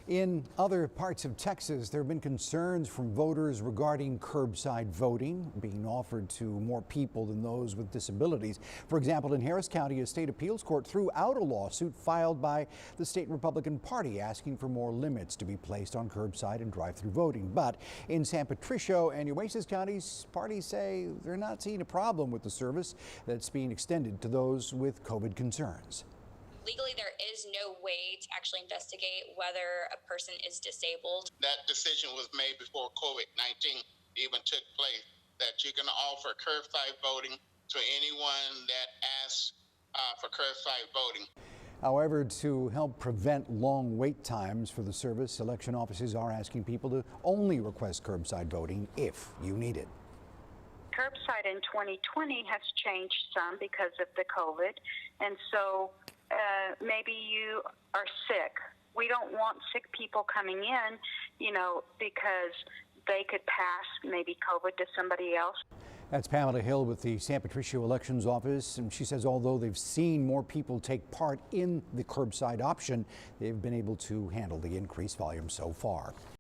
In other parts of Texas, there have been concerns from voters regarding curbside voting being offered to more people than those with disabilities. For example, in Harris County, a state appeals court threw out a lawsuit filed by the state Republican Party asking for more limits to be placed on curbside and drive-through voting. But in San Patricio and Nueces counties, parties say they're not seeing a problem with the service that's being extended to those with COVID concerns. Legally, there is no way to actually investigate whether a person is disabled. That decision was made before COVID-19 even took place, that you can offer curbside voting to anyone that asks for curbside voting. However, to help prevent long wait times for the service, election offices are asking people to only request curbside voting if you need it. Curbside in 2020 has changed some because of the COVID, and so maybe you are sick. We don't want sick people coming in, because they could pass maybe COVID to somebody else. That's Pamela Hill with the San Patricio Elections Office, and she says although they've seen more people take part in the curbside option, they've been able to handle the increased volume so far.